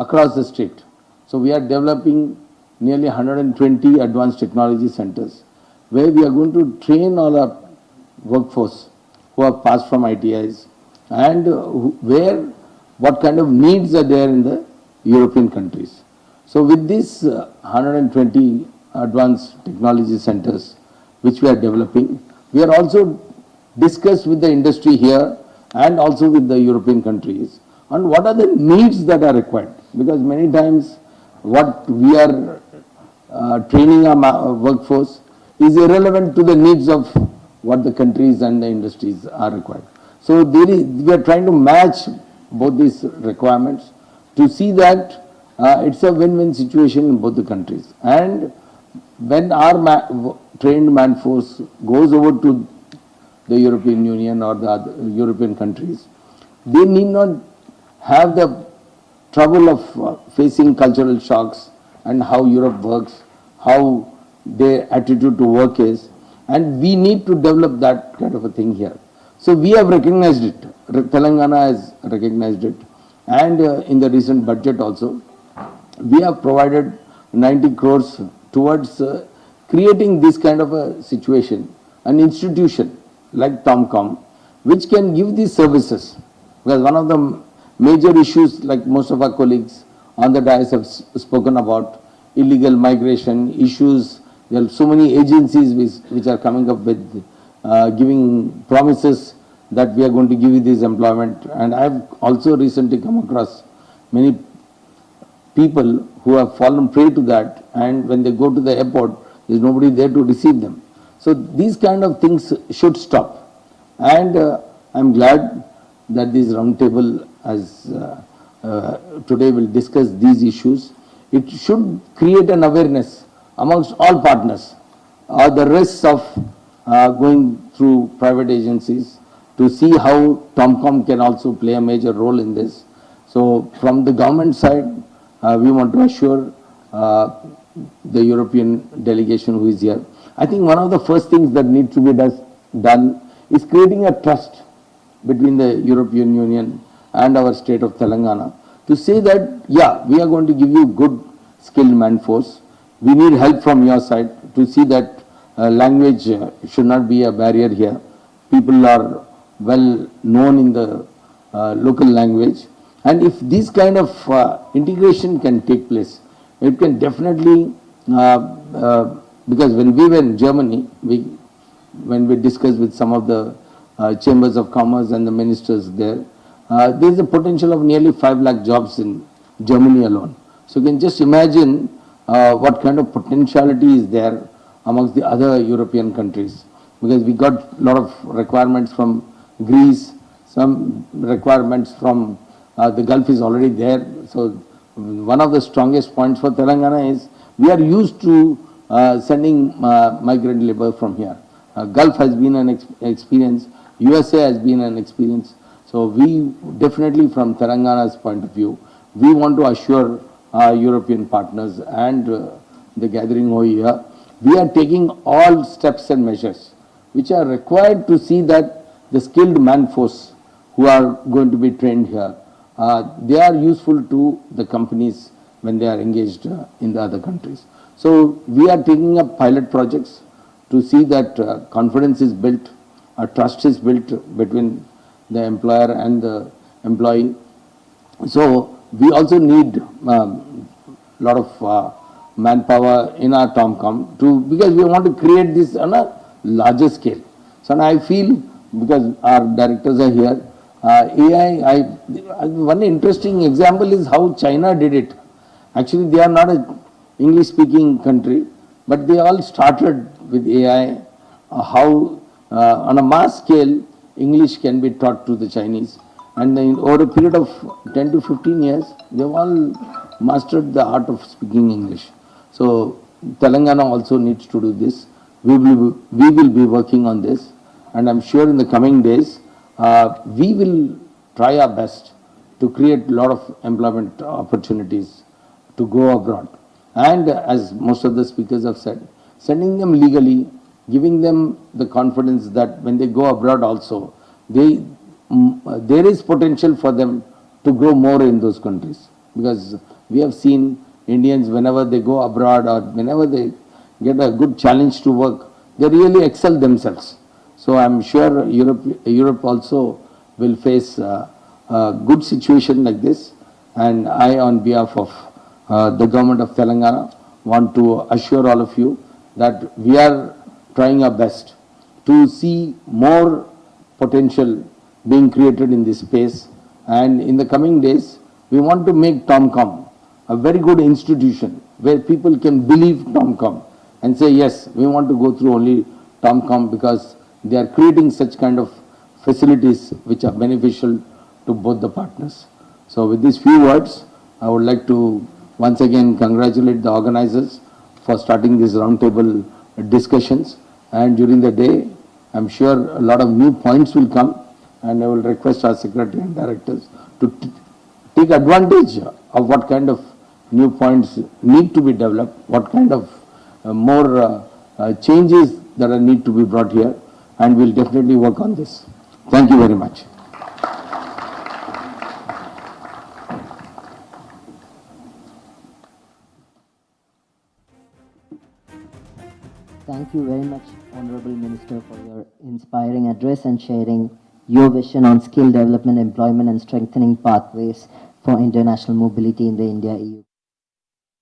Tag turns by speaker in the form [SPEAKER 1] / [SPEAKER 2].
[SPEAKER 1] across the state. So we are developing nearly 120 advanced technology centers where we are going to train all our workforce who have passed from ITIs and what kind of needs are there in the European countries. So with these 120 advanced technology centers which we are developing, we are also discussed with the industry here and also with the European countries on what are the needs that are required. Because many times what we are training our workforce is irrelevant to the needs of what the countries and the industries are required. So we are trying to match both these requirements to see that it's a win-win situation in both the countries. And when our trained manforce goes over to the European Union or the other European countries, they need not have the trouble of facing cultural shocks and how Europe works, how their attitude to work is, and we need to develop that kind of a thing here. So we have recognized it. Telangana has recognized it, and in the recent budget also, we have provided 90 crores towards creating this kind of a situation, an institution like TomCom, which can give these services. Because one of the major issues, like most of our colleagues on the dais have spoken about, illegal migration issues. There are so many agencies which are coming up with giving promises that we are going to give you this employment. And I have also recently come across many people who have fallen prey to that, and when they go to the airport, there is nobody there to receive them. So these kind of things should stop. And I'm glad that this roundtable as today will discuss these issues. It should create an awareness amongst all partners the risks of going through private agencies, to see how TomCom can also play a major role in this. So from the government side, we want to assure the European delegation who is here. I think one of the first things that needs to be done is creating a trust between the European Union and our state of Telangana to say that, yeah, we are going to give you good skilled manforce. We need help from your side to see that language should not be a barrier here. People are well known in the local language. And if this kind of integration can take place, it can definitely, because when we were in Germany, when we discussed with some of the chambers of commerce and the ministers there, there is a potential of nearly 5 lakh jobs in Germany alone. So you can just imagine what kind of potentiality is there amongst the other European countries. Because we got a lot of requirements from Greece, some requirements from the Gulf is already there. So one of the strongest points for Telangana is we are used to sending migrant labor from here. Gulf has been an experience, USA has been an experience. So we definitely, from Telangana's point of view, we want to assure our European partners and the gathering over here, we are taking all steps and measures which are required to see that the skilled manforce who are going to be trained here, they are useful to the companies when they are engaged in the other countries. So we are taking up pilot projects to see that confidence is built, trust is built between the employer and the employee. So we also need a lot of manpower in our TomCom because we want to create this on a larger scale. So I feel, because our directors are here, AI, one interesting example is how China did it. Actually, they are not an English-speaking country, but they all started with AI, how on a mass scale, English can be taught to the Chinese. And then over a period of 10 to 15 years, they've all mastered the art of speaking English. So Telangana also needs to do this. We will be working on this. And I'm sure in the coming days, we will try our best to create a lot of employment opportunities to go abroad. And as most of the speakers have said, sending them legally, giving them the confidence that when they go abroad also, there is potential for them to grow more in those countries. because we have seen Indians whenever they go abroad or whenever they get a good challenge to work, they really excel themselves. So I'm sure Europe also will face a good situation like this. And I, on behalf of the government of Telangana, want to assure all of you that we are trying our best to see more potential being created in this space. And in the coming days, we want to make TomCom a very good institution where people can believe TomCom and say, yes, we want to go through only TomCom because they are creating such kind of facilities which are beneficial to both the partners. So with these few words, I would like to once again congratulate the organizers for starting these roundtable discussions. And during the day, I'm sure a lot of new points will come, and I will request our secretary and directors to take advantage of what kind of new points need to be developed, what kind of more changes that are need to be brought here, and we'll definitely work on this. Thank you very much.
[SPEAKER 2] Thank you very much, Honorable Minister, for your inspiring address and sharing your vision on skill development, employment, and strengthening pathways for international mobility in the India-EU.